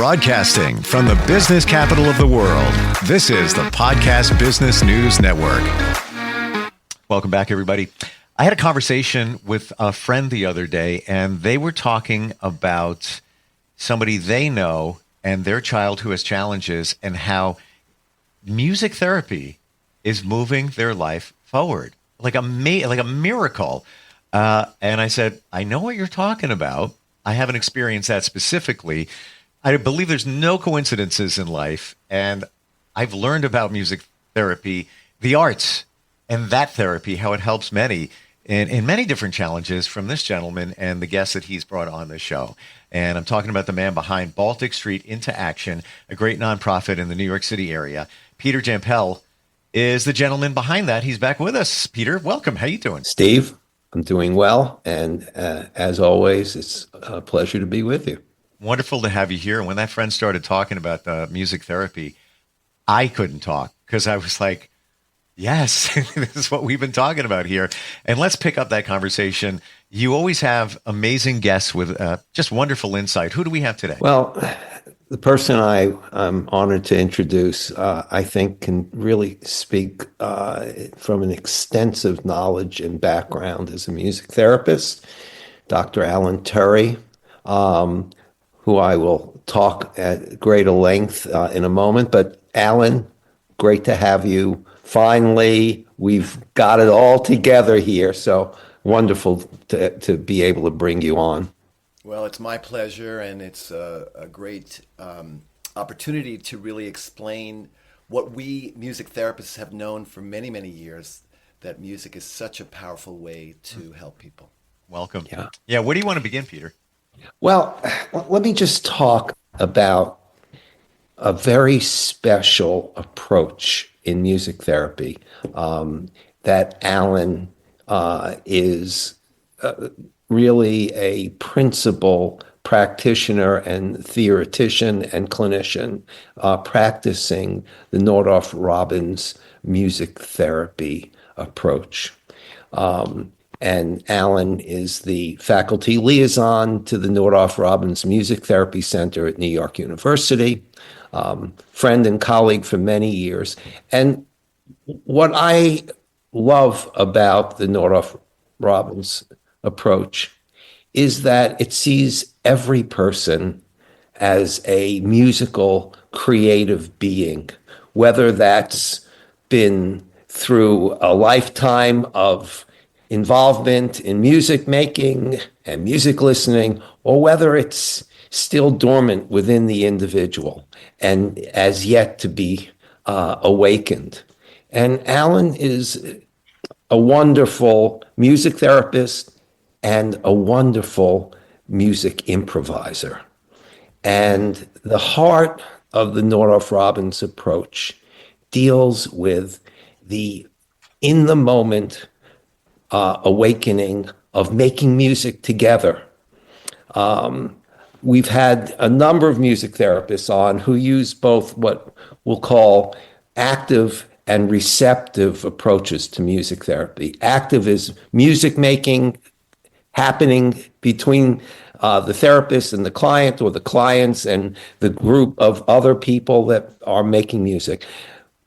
Broadcasting from the business capital of the world, this is the Podcast Business News Network. Welcome back, everybody. I had a conversation with a friend the other day, and they were talking about somebody they know and their child who has challenges and how music therapy is moving their life forward like a miracle. And I said, I know what you're talking about. I haven't experienced that specifically. I believe there's no coincidences in life. And I've learned about music therapy, the arts, and that therapy, how it helps many in many different challenges from this gentleman and the guests that he's brought on the show. And I'm talking about the man behind Baltic Street Into Action, a great nonprofit in the New York City area. Peter Jampel is the gentleman behind that. He's back with us. Peter, welcome. How you doing? Steve, I'm doing well. And as always, it's a pleasure to be with you. Wonderful to have you here. And when that friend started talking about music therapy, I couldn't talk because I was like, yes, this is what we've been talking about here. And let's pick up that conversation. You always have amazing guests with just wonderful insight. Who do we have today? Well, the person I'm honored to introduce, I think, can really speak from an extensive knowledge and background as a music therapist, Dr. Alan Turry, who I will talk at greater length in a moment. But Alan, great to have you. Finally, we've got it all together here. So wonderful to be able to bring you on. Well, it's my pleasure, and it's a great opportunity to really explain what we music therapists have known for many, many years, that music is such a powerful way to help people. Welcome. Yeah. Where do you want to begin, Peter? Well, let me just talk about a very special approach in music therapy that Alan is really a principal practitioner and theoretician and clinician practicing the Nordhoff-Robbins music therapy approach. And Alan is the faculty liaison to the Nordhoff-Robbins Music Therapy Center at New York University, friend and colleague for many years. And what I love about the Nordhoff-Robbins approach is that it sees every person as a musical, creative being, whether that's been through a lifetime of involvement in music making and music listening, or whether it's still dormant within the individual and as yet to be awakened. And Alan is a wonderful music therapist and a wonderful music improviser. And the heart of the Nordhoff-Robbins approach deals with the in-the-moment awakening of making music together. We've had a number of music therapists on who use both what we'll call active and receptive approaches to music therapy. Active is music making happening between the therapist and the client, or the clients and the group of other people that are making music.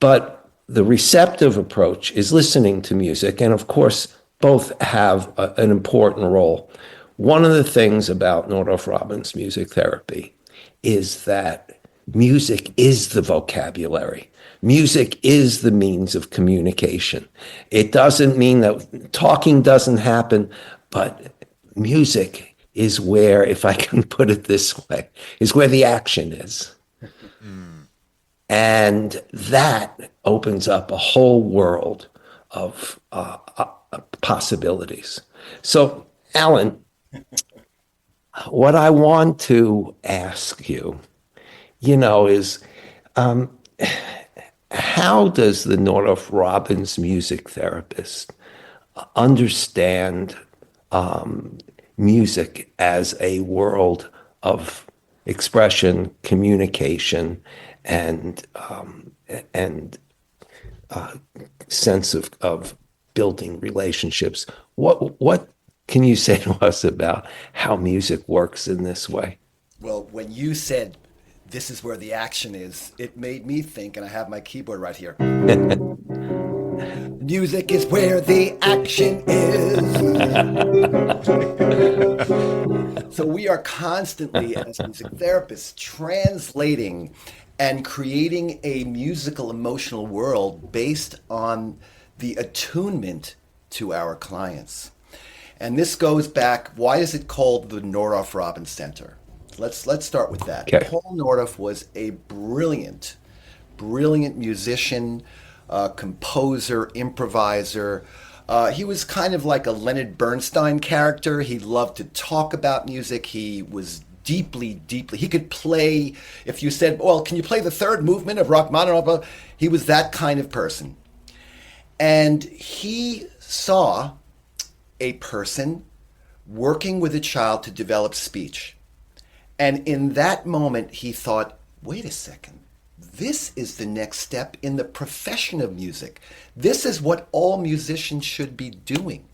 But the receptive approach is listening to music, and of course, both have an important role. One of the things about Nordhoff-Robbins music therapy is that music is the vocabulary. Music is the means of communication. It doesn't mean that talking doesn't happen, but music is where, if I can put it this way, is where the action is. And that opens up a whole world of possibilities. So, Alan, what I want to ask you, is how does the Nordhoff-Robbins music therapist understand music as a world of expression, communication, and sense of building relationships? What can you say to us about how music works in this way? Well, when you said this is where the action is. It made me think, and I have my keyboard right here. Music is where the action is. So we are constantly, as music therapists, translating and creating a musical emotional world based on the attunement to our clients. And this goes back, why is it called the Nordhoff Robbins Center? Let's start with that. Okay. Paul Nordhoff was a brilliant musician, composer, improviser. He was kind of like a Leonard Bernstein character. He loved to talk about music. He was deeply, he could play, if you said, well, can you play the third movement of Rachmaninoff? He was that kind of person. And he saw a person working with a child to develop speech. And in that moment, he thought, wait a second, this is the next step in the profession of music. This is what all musicians should be doing,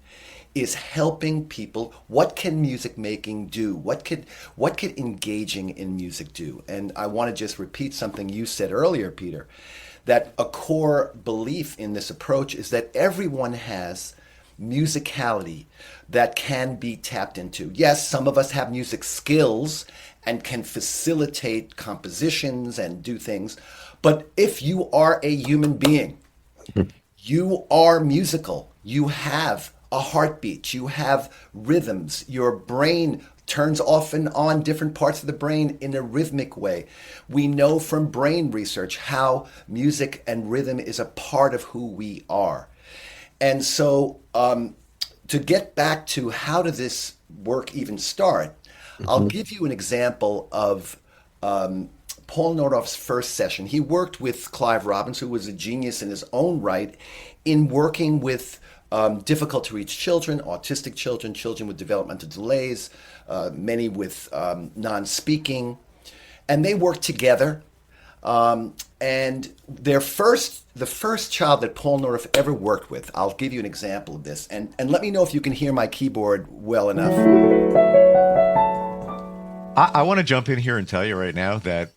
is helping people. What can music making do? What could engaging in music do? And I want to just repeat something you said earlier, Peter, that a core belief in this approach is that everyone has musicality that can be tapped into. Yes, some of us have music skills and can facilitate compositions and do things, but if you are a human being, you are musical. You have a heartbeat, you have rhythms, your brain turns off and on different parts of the brain in a rhythmic way. We know from brain research how music and rhythm is a part of who we are. And so to get back to how did this work even start, I'll give you an example of Paul Nordhoff's first session. He worked with Clive Robbins, who was a genius in his own right, in working with difficult to reach children, autistic children, children with developmental delays, many with non-speaking. And they worked together. And the first child that Paul Nordhoff ever worked with, I'll give you an example of this. And let me know if you can hear my keyboard well enough. I want to jump in here and tell you right now that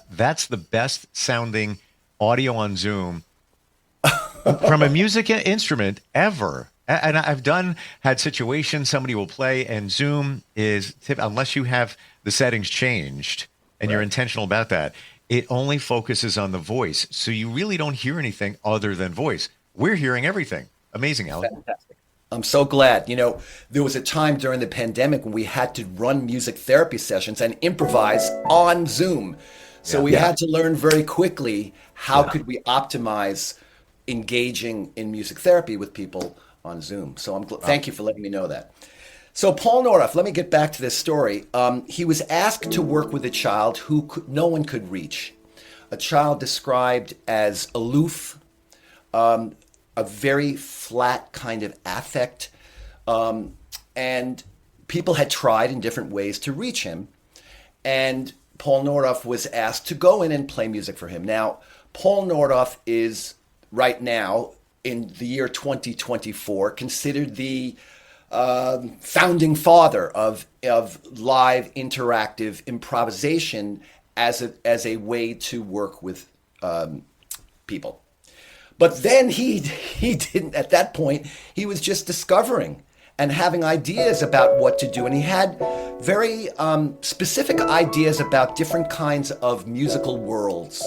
that's the best sounding audio on Zoom from a music instrument ever. And I've had situations somebody will play and Zoom is, unless you have the settings changed and you're intentional about that, it only focuses on the voice. So you really don't hear anything other than voice. We're hearing everything. Amazing, Alan. Fantastic. I'm so glad. You know, there was a time during the pandemic when we had to run music therapy sessions and improvise on Zoom. So we had to learn very quickly how could we optimize engaging in music therapy with people on Zoom. So thank you for letting me know that. So Paul Nordhoff, let me get back to this story. He was asked to work with a child who no one could reach. A child described as aloof, a very flat kind of affect, and people had tried in different ways to reach him. And Paul Nordhoff was asked to go in and play music for him. Now, Paul Nordhoff is right now, in the year 2024, considered the founding father of live interactive improvisation as a way to work with people. But then he didn't, at that point, he was just discovering and having ideas about what to do. And he had very specific ideas about different kinds of musical worlds.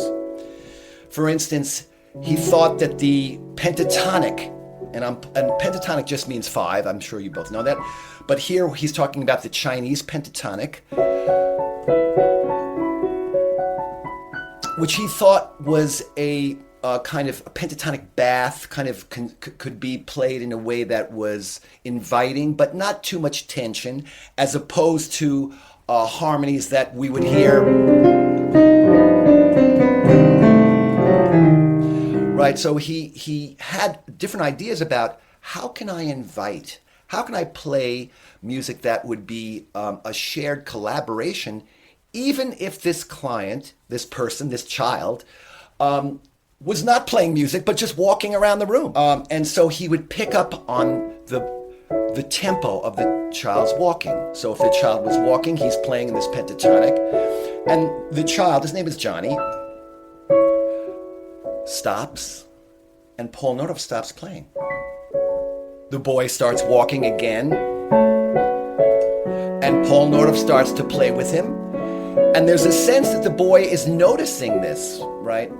For instance, he thought that the pentatonic, and pentatonic just means 5, I'm sure you both know that, but here he's talking about the Chinese pentatonic, which he thought was a kind of a pentatonic bath, kind of could be played in a way that was inviting, but not too much tension, as opposed to harmonies that we would hear. Right, so he had different ideas about how can I play music that would be a shared collaboration, even if this client, this person, this child, was not playing music, but just walking around the room. And so he would pick up on the tempo of the child's walking. So if the child was walking, he's playing in this pentatonic. And the child, his name is Johnny, stops, and Paul Nordhoff stops playing. The boy starts walking again, and Paul Nordhoff starts to play with him. And there's a sense that the boy is noticing this, right?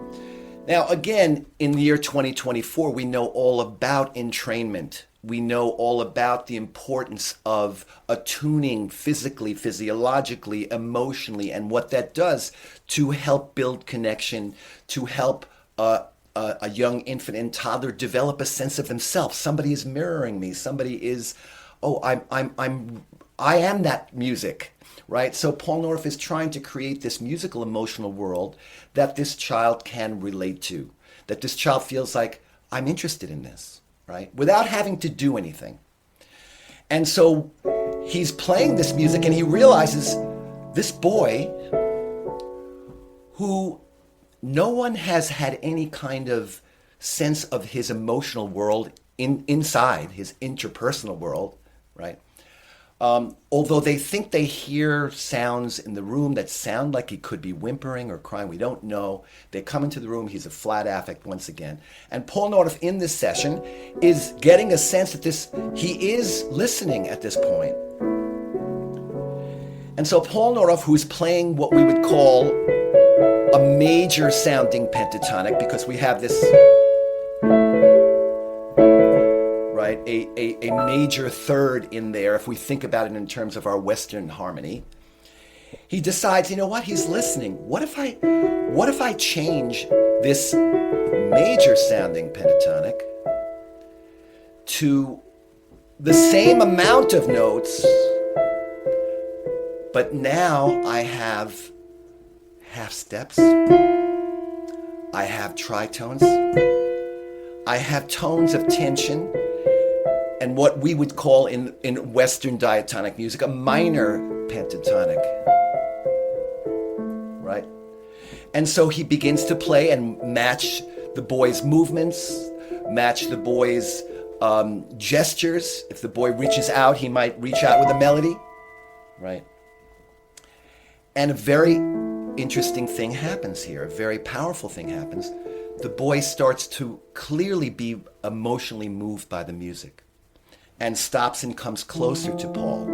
Now, again, in the year 2024, we know all about entrainment. We know all about the importance of attuning physically, physiologically, emotionally, and what that does to help build connection, to help a young infant and toddler develop a sense of themselves. Somebody is mirroring me. Somebody is, I am that music, right? So Paul Nordhoff is trying to create this musical emotional world that this child can relate to, that this child feels like, I'm interested in this, right? Without having to do anything. And so he's playing this music and he realizes this boy who no one has had any kind of sense of his emotional world inside his interpersonal world, right? Although they think they hear sounds in the room that sound like he could be whimpering or crying, we don't know. They come into the room, he's a flat affect once again. And Paul Nordhoff in this session is getting a sense that he is listening at this point. And so Paul Nordhoff, who's playing what we would call a major sounding pentatonic, because we have this, right, a major third in there, if we think about it in terms of our Western harmony, he decides, you know what, he's listening. What if I change this major sounding pentatonic to the same amount of notes, but now I have half steps, I have tritones, I have tones of tension, and what we would call in Western diatonic music, a minor pentatonic, right? And so he begins to play and match the boy's movements, match the boy's gestures. If the boy reaches out, he might reach out with a melody, right? And a very interesting thing happens here, a very powerful thing happens. The boy starts to clearly be emotionally moved by the music and stops and comes closer to Paul.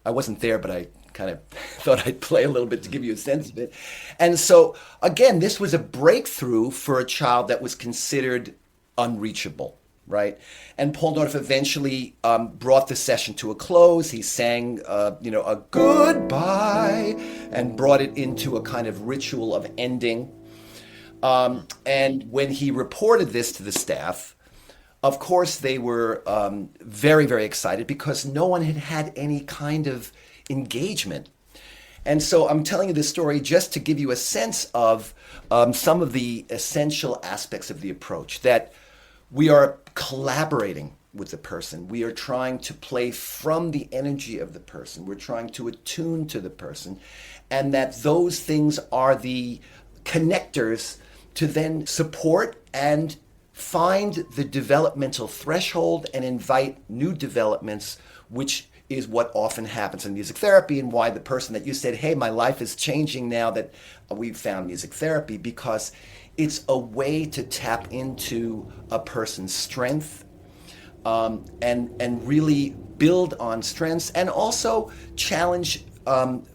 I wasn't there, but I kind of thought I'd play a little bit to give you a sense of it. And so, again, this was a breakthrough for a child that was considered unreachable, right? And Paul Nordhoff eventually brought the session to a close. He sang, a goodbye, and brought it into a kind of ritual of ending. And when he reported this to the staff, of course, they were very, very excited because no one had had any kind of engagement. And so I'm telling you this story just to give you a sense of some of the essential aspects of the approach, that we are collaborating with the person. We are trying to play from the energy of the person. We're trying to attune to the person, and that those things are the connectors to then support and find the developmental threshold and invite new developments, which is what often happens in music therapy, and why the person that you said, hey, my life is changing now that we've found music therapy, because it's a way to tap into a person's strength and really build on strengths, and also challenge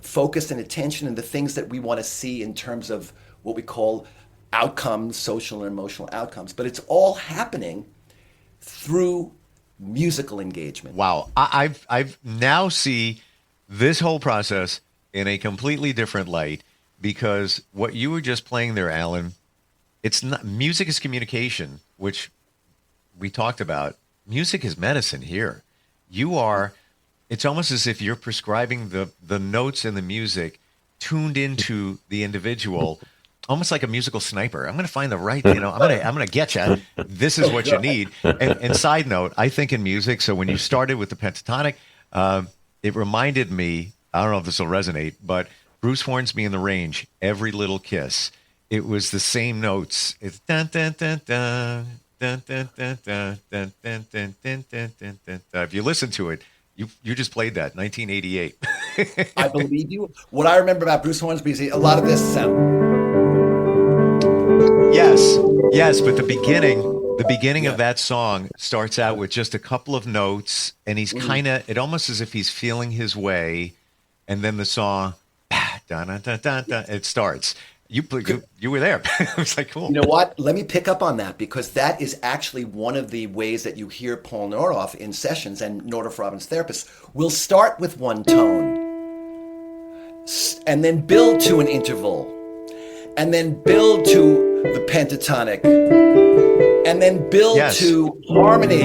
focus and attention and the things that we want to see in terms of what we call outcomes, social and emotional outcomes. But it's all happening through musical engagement. Wow. I've now see this whole process in a completely different light, because what you were just playing there, Alan, it's not, music is communication, which we talked about. Music is medicine here. It's almost as if you're prescribing the notes in the music tuned into the individual, almost like a musical sniper. I'm going to find the right, I'm going to get you. This is what you need. And side note, I think in music, so when you started with the pentatonic, it reminded me, I don't know if this will resonate, but Bruce Hornsby in The Range, Every Little Kiss. It was the same notes. It's dun, dun, dun, dun, dun, dun, dun, dun, dun, dun, dun, dun, dun, dun, dun. If you listen to it, you just played that 1988. I believe you. What I remember about Bruce Hornsby is a lot of this sound. Yes, yes, but the beginning of Yeah. that song starts out with just a couple of notes, and he's Mhm. kind of, it almost as if he's feeling his way, and then the song, dun, dun, dun, dun, dun, it starts. You were there. It was like You cool. know what? Let me pick up on that because that is actually one of the ways that you hear Paul Nordoff in sessions and Nordoff Robbins therapists will start with one tone and then build to an interval and then build to the pentatonic and then build Yes, to harmony.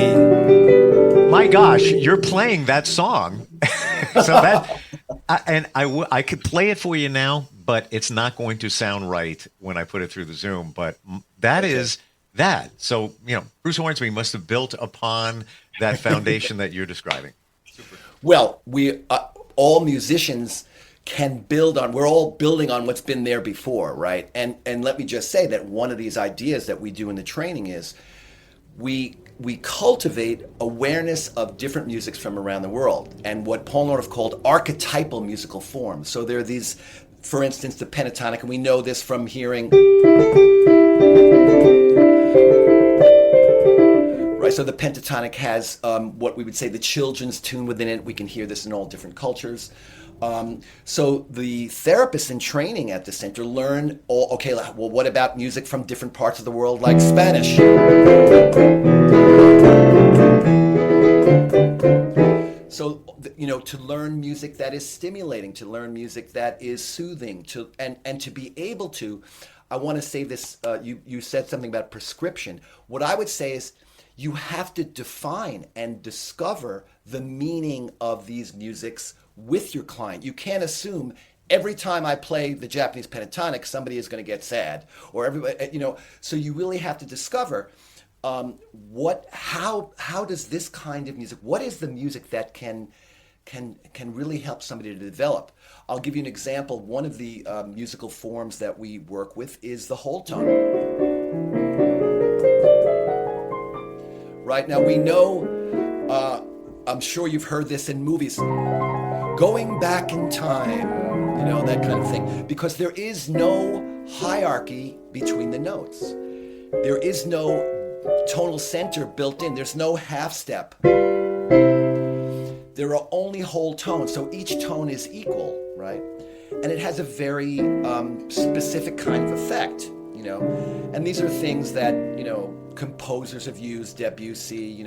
my gosh, you're playing that song. So I could play it for you now, but it's not going to sound right when I put it through the Zoom. But that Okay. is that. So, Bruce Hornsby must have built upon that foundation that you're describing. Well, we all musicians can build on. We're all building on what's been there before, right? And let me just say that one of these ideas that we do in the training is we cultivate awareness of different musics from around the world and what Paul Nordoff called archetypal musical forms. So there are these, for instance, the pentatonic, and we know this from hearing. Right, so the pentatonic has what we would say the children's tune within it. We can hear this in all different cultures. So the therapists in training at the center learn, okay, well, what about music from different parts of the world, like Spanish? So, to learn music that is stimulating, to learn music that is soothing, and to be able to, I want to say this, you said something about prescription. What I would say is you have to define and discover the meaning of these musics with your client. You can't assume every time I play the Japanese pentatonic, somebody is going to get sad, or everybody, so you really have to discover how does this kind of music, what is the music that can really help somebody to develop. I'll give you an example. One of the musical forms that we work with is the whole tone. Right now we know, I'm sure you've heard this in movies, going back in time, that kind of thing, because there is no hierarchy between the notes. There is no tonal center built in. There's no half step. There are only whole tones, so each tone is equal, right? And it has a very specific kind of effect, And these are things that, composers have used, Debussy,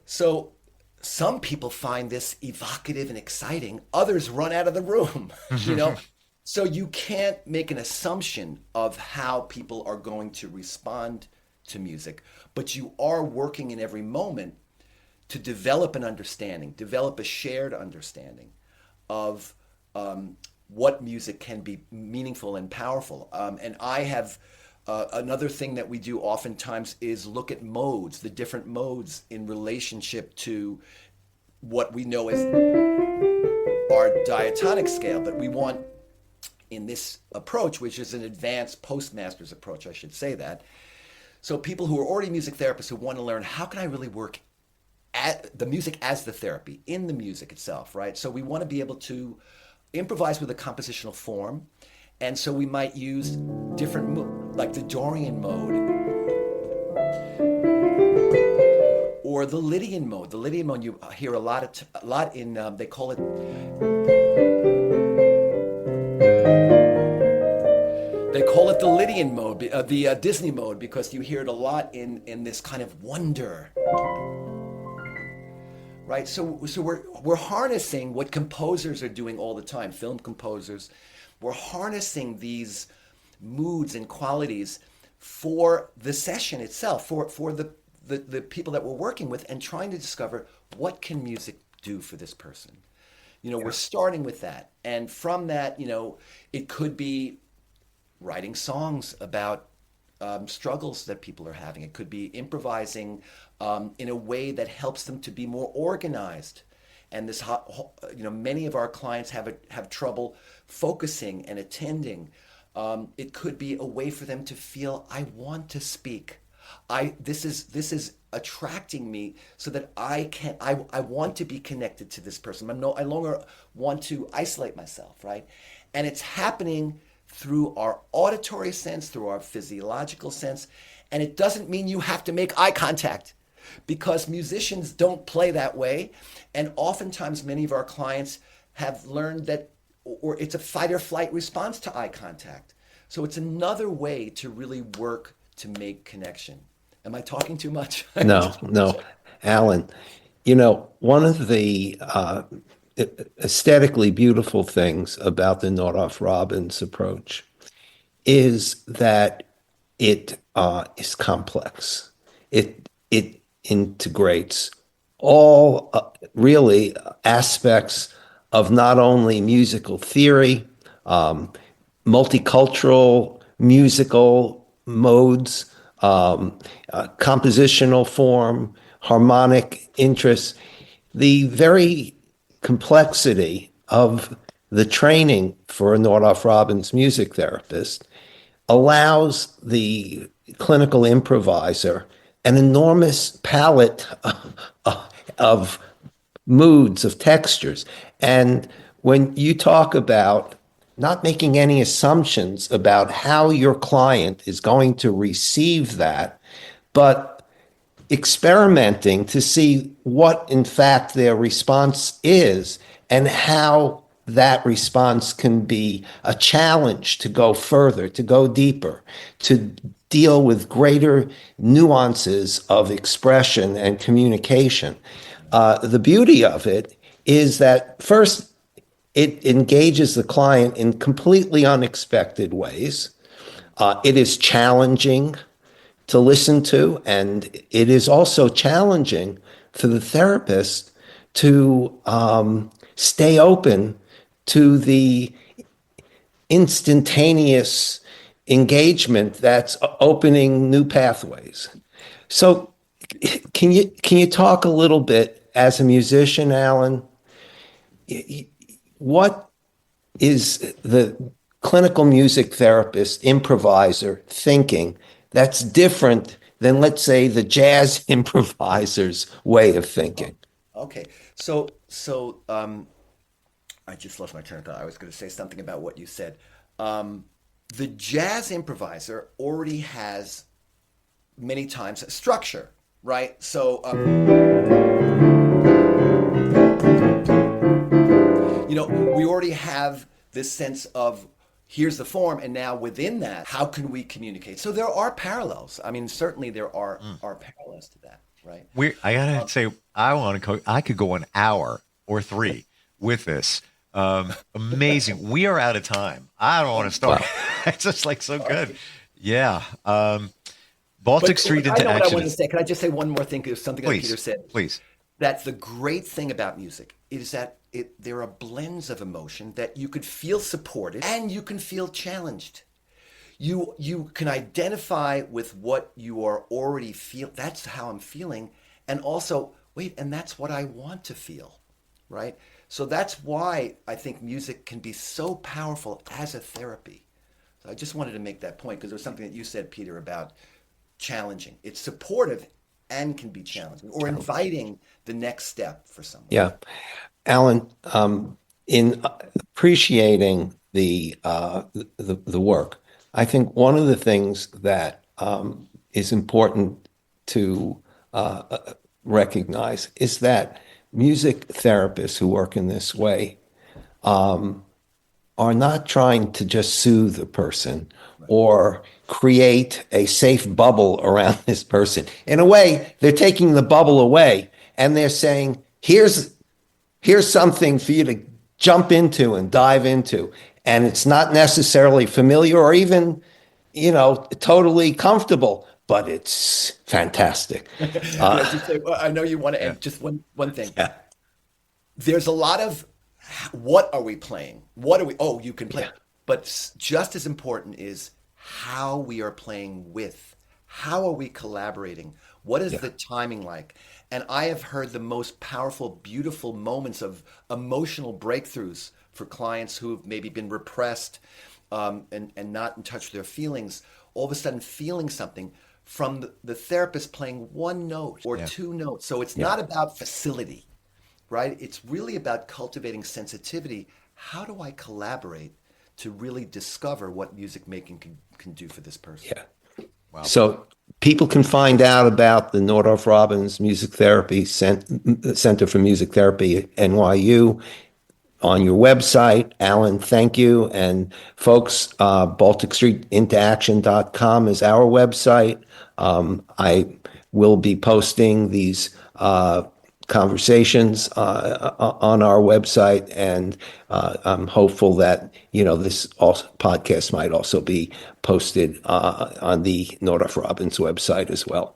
So some people find this evocative and exciting. Others run out of the room, So you can't make an assumption of how people are going to respond to music, but you are working in every moment to develop an understanding, develop a shared understanding of what music can be meaningful and powerful. And I have another thing that we do oftentimes is look at modes, the different modes in relationship to what we know as our diatonic scale. But we want, in this approach, which is an advanced postmaster's approach, I should say that. So people who are already music therapists who want to learn, how can I really work at the music as the therapy, in the music itself, right? So we want to be able to improvise with a compositional form. And so we might use different, like the Dorian mode or the Lydian mode. The Lydian mode you hear a lot in, they call it, the Lydian mode, the Disney mode, because you hear it a lot in this kind of wonder. Right, so we're harnessing what composers are doing all the time, film composers. We're harnessing these moods and qualities for the session itself, for the people that we're working with, and trying to discover what can music do for this person. We're starting with that, and from that, it could be writing songs about struggles that people are having. It could be improvising in a way that helps them to be more organized. And this, many of our clients have trouble focusing and attending. It could be a way for them to feel, I want to speak. This is attracting me so that I want to be connected to this person. I no longer want to isolate myself, right? And it's happening through our auditory sense, through our physiological sense. And it doesn't mean you have to make eye contact, because musicians don't play that way. And oftentimes many of our clients have learned that, or it's a fight or flight response to eye contact. So it's another way to really work to make connection. Am I talking too much? No, Alan. One of the aesthetically beautiful things about the Nordhoff-Robbins approach is that it is complex. It integrates all really aspects of not only musical theory, multicultural musical modes, compositional form, harmonic interests, the very complexity of the training for a Nordhoff-Robbins music therapist allows the clinical improviser an enormous palette of moods, of textures. And when you talk about not making any assumptions about how your client is going to receive that, but experimenting to see what, in fact, their response is and how that response can be a challenge to go further, to go deeper, to deal with greater nuances of expression and communication. The beauty of it is that, first, it engages the client in completely unexpected ways. It is challenging to listen to, and it is also challenging for the therapist to stay open to the instantaneous engagement that's opening new pathways. So, can you talk a little bit as a musician, Alan? What is the clinical music therapist, improviser thinking that's different than, let's say, the jazz improviser's way of thinking? Okay. I just lost my train of thought. I was going to say something about what you said. The jazz improviser already has many times a structure, right? So, we already have this sense of, here's the form, and now within that, how can we communicate? So there are parallels. I mean, certainly there are parallels to that, right? I gotta say, I could go an hour or three with this. Amazing. We are out of time. I don't want to start. Wow. It's just like so good. Yeah. Baltic Street into I know what I action. wanted to say. Can I just say one more thing? Because something that Peter said. Please. That's the great thing about music, is that there are blends of emotion that you could feel supported and you can feel challenged. You can identify with what you are already feel. That's how I'm feeling. And also, wait, and that's what I want to feel, right? So that's why I think music can be so powerful as a therapy. So I just wanted to make that point because there was something that you said, Peter, about challenging. It's supportive and can be challenging, or inviting the next step for someone. Yeah. Alan, in appreciating the work, I think one of the things that is important to recognize is that music therapists who work in this way are not trying to just soothe a person or create a safe bubble around this person. In a way, they're taking the bubble away and they're saying, here's something for you to jump into and dive into. And it's not necessarily familiar or even, totally comfortable, but it's fantastic. I know you want to end just one thing. Yeah. There's a lot of, what are we playing? You can play. Yeah. But just as important is how we are playing with. How are we collaborating? What is the timing like? And I have heard the most powerful, beautiful moments of emotional breakthroughs for clients who've maybe been repressed and not in touch with their feelings, all of a sudden feeling something from the therapist playing one note or two notes. So it's not about facility, right? It's really about cultivating sensitivity. How do I collaborate to really discover what music making can do for this person? Yeah. Wow. So people can find out about the Nordhoff Robbins Music Therapy Center for Music Therapy at NYU on your website. Alan, thank you. And folks, BalticStreetIntoAction.com is our website. I will be posting these conversations on our website, and I'm hopeful that this podcast might also be posted on the Nordhoff Robbins website as well.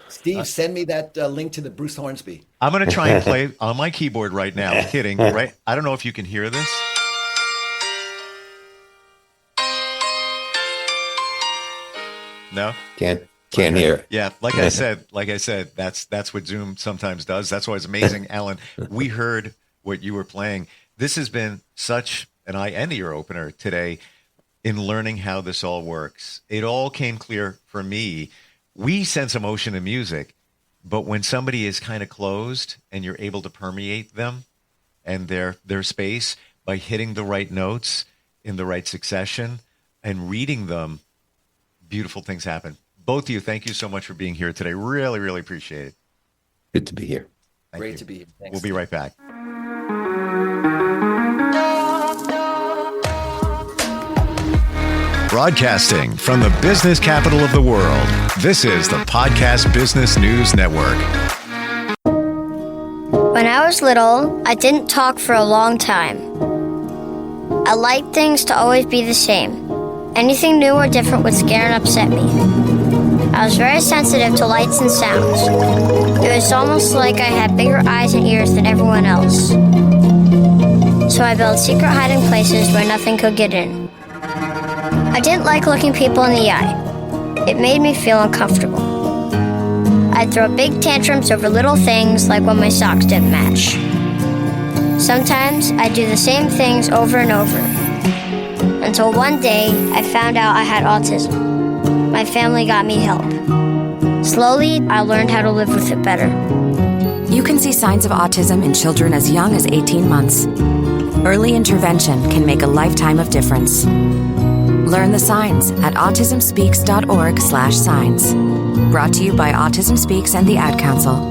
Steve, send me that link to the Bruce Hornsby. I'm going to try and play on my keyboard right now. I'm kidding, right? I don't know if you can hear this. No? Can't hear it. Yeah, like I said, that's what Zoom sometimes does. That's why it's amazing, Alan. We heard what you were playing. This has been such an eye and ear opener today in learning how this all works. It all came clear for me. We sense emotion in music, but when somebody is kind of closed and you're able to permeate them and their space by hitting the right notes in the right succession and reading them, beautiful things happen. Both of you, thank you so much for being here today. Really, really appreciate it. Good to be here. Great to be here. Thanks, we'll be right back. Broadcasting from the business capital of the world, this is the Podcast Business News Network. When I was little, I didn't talk for a long time. I liked things to always be the same. Anything new or different would scare and upset me. I was very sensitive to lights and sounds. It was almost like I had bigger eyes and ears than everyone else. So I built secret hiding places where nothing could get in. I didn't like looking people in the eye. It made me feel uncomfortable. I'd throw big tantrums over little things like when my socks didn't match. Sometimes I'd do the same things over and over. Until one day, I found out I had autism. My family got me help. Slowly, I learned how to live with it better. You can see signs of autism in children as young as 18 months. Early intervention can make a lifetime of difference. Learn the signs at autismspeaks.org/signs. Brought to you by Autism Speaks and the Ad Council.